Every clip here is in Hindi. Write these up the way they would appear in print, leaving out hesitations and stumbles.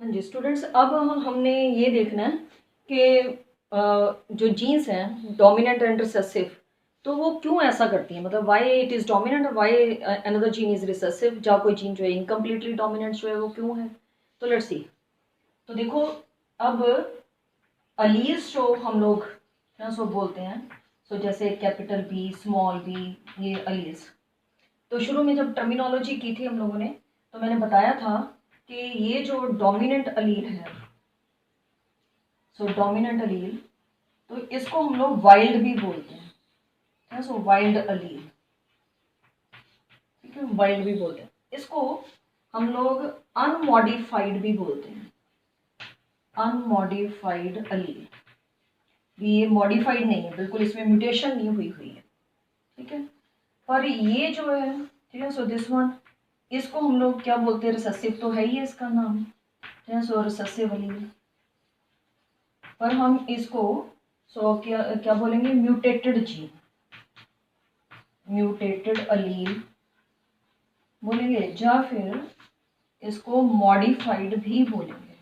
हाँ जी स्टूडेंट्स, अब हमने ये देखना है कि जो जीन्स हैं डोमिनेंट एंड रिसेसिव, तो वो क्यों ऐसा करती हैं, मतलब वाई इट इज़ डोमिनेंट और why another gene is recessive, या कोई जीन जो है इनकम्प्लीटली डोमिनेंट जो है वो क्यों है। तो लेट्स सी। तो देखो, अब अलील्स जो हम लोग ना सो बोलते हैं, सो जैसे कैपिटल बी स्मॉल बी, ये अलील्स। तो शुरू में जब टर्मिनोलॉजी की थी हम लोगों ने, तो मैंने बताया था कि ये जो डोमिनेंट अलील है, सो डोमिनेंट अलील, तो इसको हम लोग वाइल्ड भी बोलते हैं। सो वाइल्ड अलील, ठीक है, वाइल्ड भी बोलते हैं इसको। हम लोग अनमॉडिफाइड भी बोलते हैं, अनमॉडिफाइड अलील भी। ये मॉडिफाइड नहीं है बिल्कुल, इसमें म्यूटेशन नहीं हुई हुई है, ठीक है। पर ये जो है, ठीक है, सो दिस वन, इसको हम लोग क्या बोलते हैं, रिसेसिव तो है ही है इसका नाम, ठीक है, सो रिसेसिव अलील। पर हम इसको सो क्या क्या बोलेंगे, म्यूटेटेड जीन, म्यूटेटेड अलील बोलेंगे, या फिर इसको मॉडिफाइड भी बोलेंगे।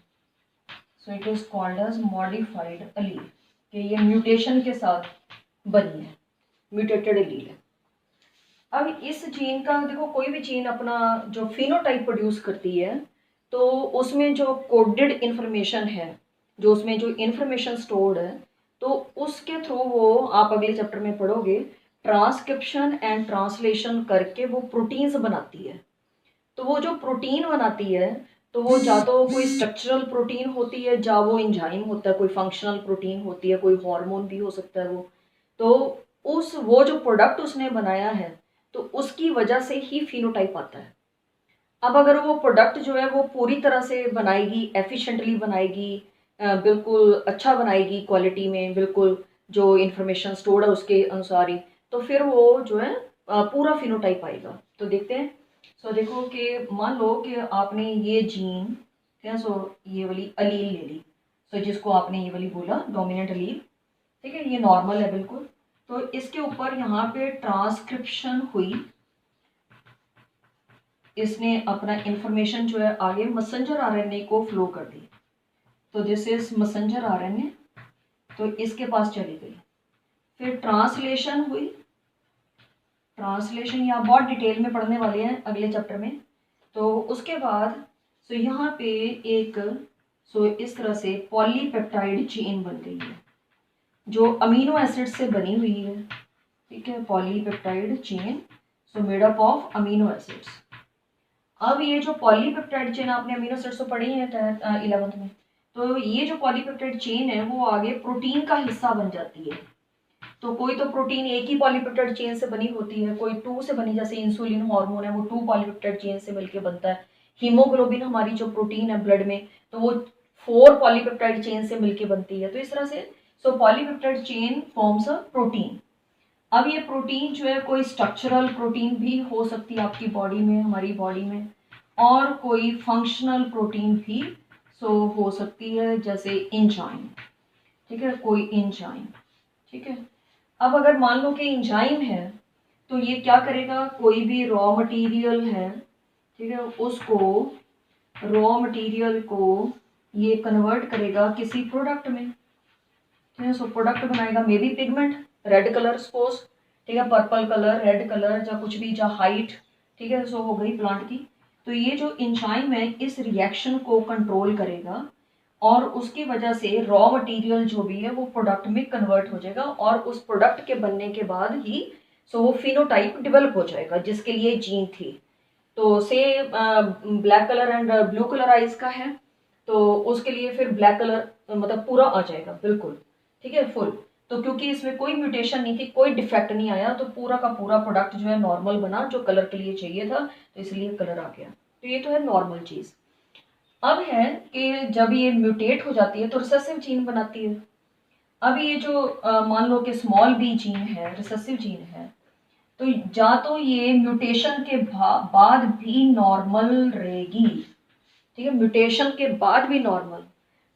So it is called as modified allele, कि ये म्यूटेशन के साथ बनी है, म्यूटेटेड अलील है। अब इस जीन का देखो, कोई भी जीन अपना जो फिनोटाइप प्रोड्यूस करती है, तो उसमें जो कोडेड इंफॉर्मेशन है, जो उसमें जो इंफॉर्मेशन स्टोर्ड है, तो उसके थ्रू वो आप अगले चैप्टर में पढ़ोगे, ट्रांसक्रिप्शन एंड ट्रांसलेशन करके वो प्रोटीन्स बनाती है। तो वो जो प्रोटीन बनाती है, तो वो या तो कोई स्ट्रक्चरल प्रोटीन होती है, या वो एंजाइम होता है, कोई फंक्शनल प्रोटीन होती है, कोई हार्मोन भी हो सकता है वो। तो उस वो जो प्रोडक्ट उसने बनाया है, तो उसकी वजह से ही फिनोटाइप आता है। अब अगर वो प्रोडक्ट जो है वो पूरी तरह से बनाएगी, एफिशिएंटली बनाएगी, बिल्कुल अच्छा बनाएगी, क्वालिटी में बिल्कुल जो इंफॉर्मेशन स्टोर्ड है उसके अनुसार ही, तो फिर वो जो है पूरा फिनोटाइप आएगा। तो देखते हैं। सो देखो कि मान लो कि आपने ये जीन, ठीक है, सो ये वाली अलील ले ली, सो जिसको आपने ये वाली बोला डोमिनेंट अलील, ठीक है, ये नॉर्मल है बिल्कुल। तो इसके ऊपर यहाँ पे ट्रांसक्रिप्शन हुई, इसने अपना इंफॉर्मेशन जो है आगे मैसेंजर आरएनए को फ्लो कर दी। तो दिस इज मैसेंजर आरएनए, तो इसके पास चली गई। फिर ट्रांसलेशन हुई, ट्रांसलेशन यहाँ बहुत डिटेल में पढ़ने वाले हैं अगले चैप्टर में। तो उसके बाद सो यहाँ पे एक, सो इस तरह से पॉलीपेप्टाइड चेन बन गई है, जो अमीनो एसिड से बनी हुई है, ठीक है, polypeptide chain, so made up of amino acids. अब ये जो पॉलीपेप्टाइड चेन आपने अमीनो एसिड्स तो पढ़ी है 11th में, तो ये जो पॉलीपेप्टाइड चेन है वो आगे प्रोटीन का हिस्सा बन जाती है। तो कोई तो प्रोटीन एक ही पॉलीपेप्टाइड चेन से बनी होती है, कोई टू से बनी, जैसे इंसुलिन हार्मोन है वो टू पॉलीपेप्टाइड चेन से मिलकर बनता है। हीमोग्लोबिन हमारी जो प्रोटीन है ब्लड में, तो वो फोर पॉलीपेप्टाइड चेन से मिलकर बनती है। तो इस तरह से so polypeptide chain forms a protein. अब ये प्रोटीन जो है कोई स्ट्रक्चरल प्रोटीन भी हो सकती है आपकी बॉडी में, हमारी बॉडी में, और कोई फंक्शनल प्रोटीन भी सो हो सकती है, जैसे इंजाइम, ठीक है, कोई इंजाइम, ठीक है। अब अगर मान लो कि इंजाइम है, तो ये क्या करेगा, कोई भी रॉ मटेरियल है, ठीक है, उसको रॉ मटेरियल को ये कन्वर्ट करेगा किसी प्रोडक्ट में, ठीक है। सो प्रोडक्ट बनाएगा, may be pigment, red colour suppose, ठीक है, पर्पल कलर, रेड कलर, या कुछ भी, या हाइट, ठीक है, सो हो गई प्लांट की। तो ये जो इंजाइम है इस रिएक्शन को कंट्रोल करेगा, और उसकी वजह से रॉ मटेरियल जो भी है वो प्रोडक्ट में कन्वर्ट हो जाएगा, और उस प्रोडक्ट के बनने के बाद ही सो वो फिनोटाइप डेवलप हो जाएगा जिसके लिए जीन थी। तो से black colour and blue colour eyes का है, तो उसके लिए फिर ब्लैक कलर मतलब पूरा आ जाएगा बिल्कुल, ठीक है, फुल। तो क्योंकि इसमें कोई म्यूटेशन नहीं थी, कोई डिफेक्ट नहीं आया, तो पूरा का पूरा प्रोडक्ट जो है नॉर्मल बना, जो कलर के लिए चाहिए था, तो इसलिए कलर आ गया। तो ये तो है नॉर्मल चीज। अब है कि जब ये म्यूटेट हो जाती है तो रिसेसिव जीन बनाती है। अब ये जो मान लो कि स्मॉल बी जीन है, रिसेसिव जीन है, तो या तो ये म्यूटेशन के बाद भी नॉर्मल रहेगी, ठीक है, म्यूटेशन के बाद भी नॉर्मल।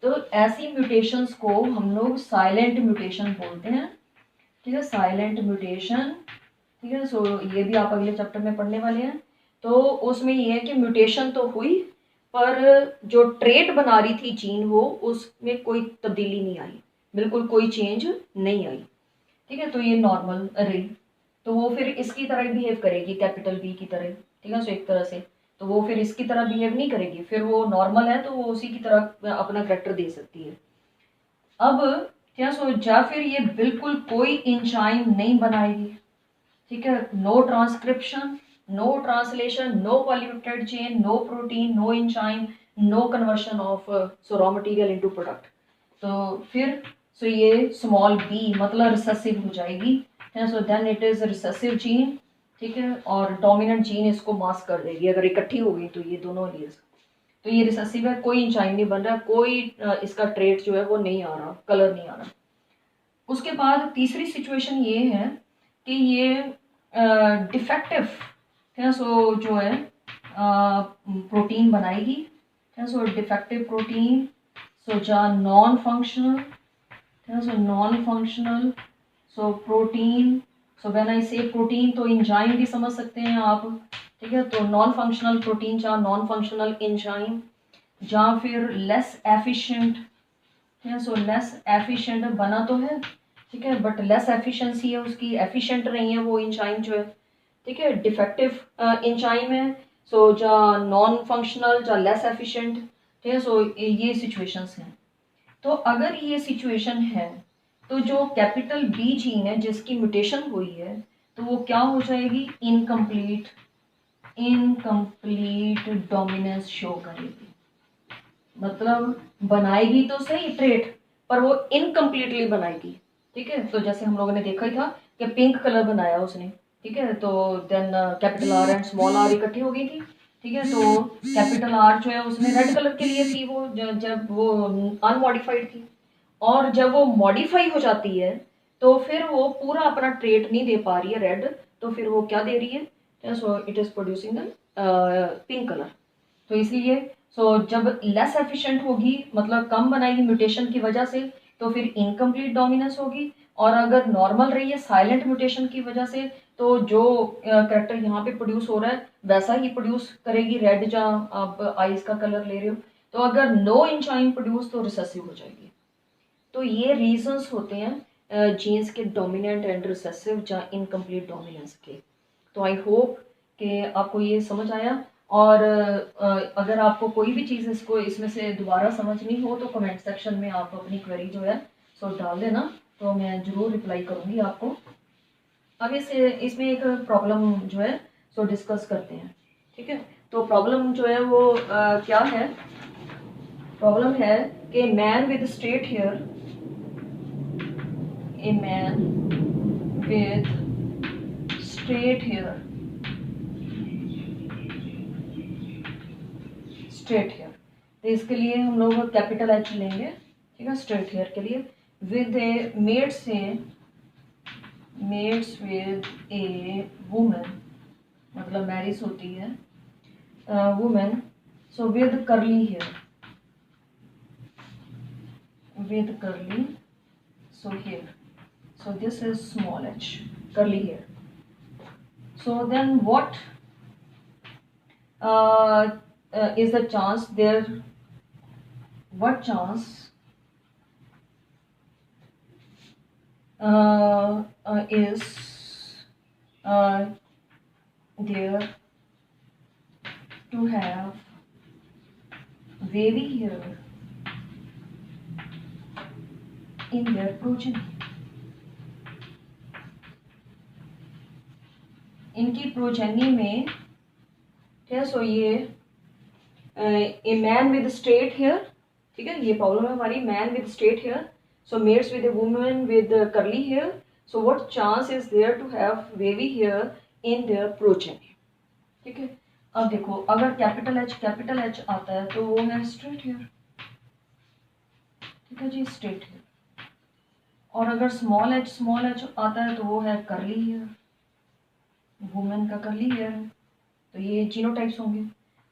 तो ऐसी म्यूटेशंस को हम लोग साइलेंट म्यूटेशन बोलते हैं, ठीक है, साइलेंट म्यूटेशन, ठीक है। सो ये भी आप अगले चैप्टर में पढ़ने वाले हैं। तो उसमें ये है कि म्यूटेशन तो हुई, पर जो ट्रेट बना रही थी जीन वो उसमें कोई तब्दीली नहीं आई, बिल्कुल कोई चेंज नहीं आई। ठीक है, तो ये नॉर्मल रही, तो वो फिर इसकी तरह बिहेव करेगी, कैपिटल बी की तरह। ठीक है, सो एक तरह से तो वो फिर इसकी तरह बिहेव नहीं करेगी, फिर वो नॉर्मल है तो वो उसी की तरह अपना करेक्टर दे सकती है। अब क्या सोचा, फिर ये बिल्कुल कोई इंजाइम नहीं बनाएगी। ठीक है, no transcription, no translation, no polypeptide chain, no protein, no enzyme, no conversion of raw material into product. तो फिर ये स्मॉल बी मतलब रिसेसिव हो जाएगी। So then it is recessive gene. ठीक है, और डोमिनेंट जीन इसको मास्क कर देगी अगर इकट्ठी हो गई तो ये दोनों एलियस। तो ये रिसेसिव है, कोई इंजाइम नहीं बन रहा, कोई इसका ट्रेट जो है वो नहीं आ रहा, कलर नहीं आ रहा। उसके बाद तीसरी सिचुएशन ये है कि ये डिफेक्टिव है, सो जो है प्रोटीन बनाएगी। है, सो डिफेक्टिव प्रोटीन, सो जा non functional, so non functional, so protein. So when I से प्रोटीन तो इंजाइम भी समझ सकते हैं आप। ठीक है, तो नॉन फंक्शनल प्रोटीन या नॉन फंक्शनल इंजाइम, जहाँ फिर लेस एफिशिएंट है, सो लेस एफिशिएंट बना तो है। ठीक है, बट लेस एफिशिएंसी है उसकी, एफिशिएंट नहीं है वो इंजाइम जो है। ठीक है, डिफेक्टिव इंजाइम है, सो जा नॉन फंक्शनल जा लेस एफिशिएंट। ठीक है, सो ये सिचुएशंस हैं। तो अगर ये सिचुएशन है तो जो कैपिटल बी जीन है जिसकी म्यूटेशन हुई है तो वो क्या हो जाएगी, इनकम्प्लीट, इनकम्प्लीट डोमिनेंस शो करेगी। मतलब बनाएगी तो सही ट्रेट, पर वो इनकम्प्लीटली बनाएगी। ठीक है, तो जैसे हम लोगों ने देखा ही था कि पिंक कलर बनाया उसने। ठीक है, तो then capital R and small R इकट्ठी हो गई थी। ठीक है, तो कैपिटल आर जो है उसने रेड कलर के लिए थी, वो जब वो अनमॉडिफाइड थी, और जब वो मॉडिफाई हो जाती है तो फिर वो पूरा अपना ट्रेट नहीं दे पा रही है रेड, तो फिर वो क्या दे रही है, सो it is producing the pink colour. तो इसलिए जब लेस एफिशिएंट होगी मतलब कम बनाएगी म्यूटेशन की वजह से, तो फिर इनकम्प्लीट डोमिनेंस होगी। और अगर नॉर्मल रही है साइलेंट म्यूटेशन की वजह से, तो जो करेक्टर यहाँ पे प्रोड्यूस हो रहा है वैसा ही प्रोड्यूस करेगी रेड, जहाँ आप आइज का कलर ले रहे हो। तो अगर नो इंजाइम प्रोड्यूस तो रिसेसिव हो जाएगी। तो ये रीजंस होते हैं जीन्स के डोमिनेंट एंड रिसेसिव या इनकम्प्लीट डोमिनेंस के। तो आई होप कि आपको ये समझ आया। और अगर आपको कोई भी चीज़ इसमें से दोबारा समझनी हो तो कमेंट सेक्शन में आप अपनी क्वेरी जो है डाल देना, तो मैं ज़रूर रिप्लाई करूँगी आपको। अब इसमें एक प्रॉब्लम जो है डिस्कस करते हैं। ठीक है, तो प्रॉब्लम जो है वो क्या है, प्रॉब्लम है कि man with straight hair, a man with straight hair, straight hair. तो इसके लिए हम लोग कैपिटल एच लेंगे। ठीक है, स्ट्रेट हेयर के लिए with a mates with a women, मतलब मैरिज होती है women, so with curly hair, with curly so hair, so this is small h, curly hair. So then what is the chance there, what chance is there to have wavy hair in their progeny, इनकी प्रोजेनी में क्या, सो ये a man with straight hair. ठीक है, ये प्रॉब्लम है हमारी, man with straight hair, so mates with a woman with curly hair, so what chance is there to have wavy hair in their progeny. ठीक है, अब देखो अगर कैपिटल एच आता है तो वो है स्ट्रेट हेयर। ठीक है जी, स्ट्रेट हेयर। और अगर स्मॉल एच आता है तो वो है कर्ली हेयर, वुमेन का कर्ली हेयर है, तो ये जीनोटाइप्स होंगे।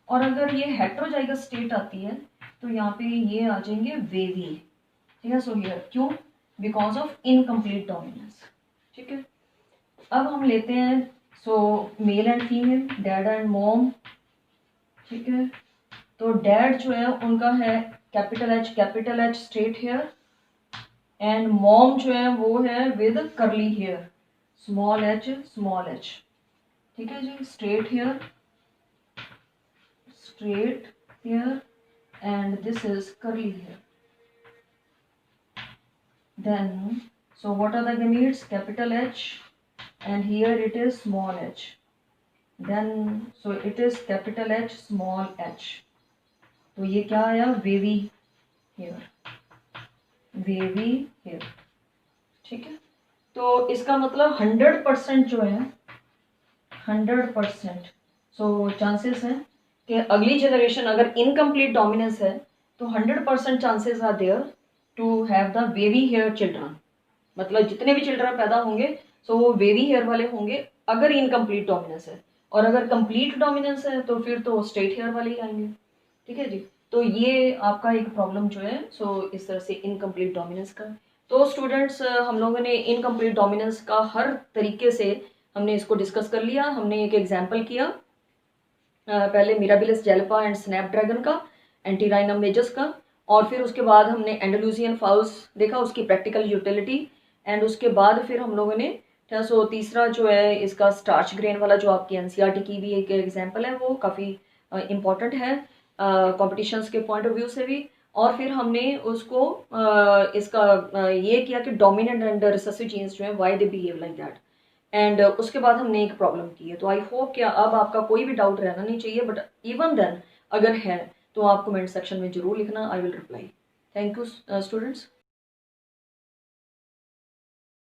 और अगर ये हेट्रोजाइगस स्टेट आती है तो यहाँ पे ये आ जाएंगे वेवी। ठीक है, सो हियर क्यों, बिकॉज ऑफ इनकम्प्लीट डोमिनेंस। ठीक है, अब हम लेते हैं male and female, dad and mom. ठीक है, तो डैड जो है उनका है capital H straight hair, and mom जो है वो है with curly hair, small H. ठीक है जी, straight hair and this is curly hair. Then so what are the gametes? Capital H, and here it is small h. Then so it is capital H small h. तो ये क्या आया? Wavy hair. ठीक है, तो इसका मतलब 100% जो है 100%, सो चांसेस हैं कि अगली जनरेशन अगर इनकम्प्लीट डोमिनेंस है तो 100% chances are there to have the wavy hair children. मतलब जितने भी चिल्ड्रन पैदा होंगे सो वो वेवी हेयर वाले होंगे अगर इनकम्प्लीट डोमिनेंस है, और अगर कंप्लीट डोमिनेंस है तो फिर तो स्ट्रेट हेयर वाले ही आएंगे। ठीक है जी, तो ये आपका एक प्रॉब्लम जो है सो इस तरह से इनकम्प्लीट डोमिनेंस का। तो स्टूडेंट्स हम लोगों ने इनकम्प्लीट डोमिनेंस का हर तरीके से हमने इसको डिस्कस कर लिया। हमने एक एग्जाम्पल किया पहले मिराबिलिस जेलपा एंड स्नैपड्रैगन का, एंटीराइनम मेजस का, और फिर उसके बाद हमने एंडलूसियन फाउल्स देखा, उसकी प्रैक्टिकल यूटिलिटी, एंड उसके बाद फिर हम लोगों ने सो तीसरा जो है इसका स्टार्च ग्रेन वाला जो आपकी एनसीईआरटी की भी एक एग्जाम्पल है, वो काफ़ी इम्पॉर्टेंट है कॉम्पिटिशन्स के पॉइंट ऑफ व्यू से भी। और फिर हमने उसको इसका ये किया कि डोमिनेंट एंड रिसेसिव जीन्स जो है why they behave like that, and उसके बाद हमने एक प्रॉब्लम की है। तो आई होप कि अब आपका कोई भी डाउट रहना नहीं चाहिए, बट इवन देन अगर है तो आप कमेंट सेक्शन में जरूर लिखना, I will reply. Thank you students.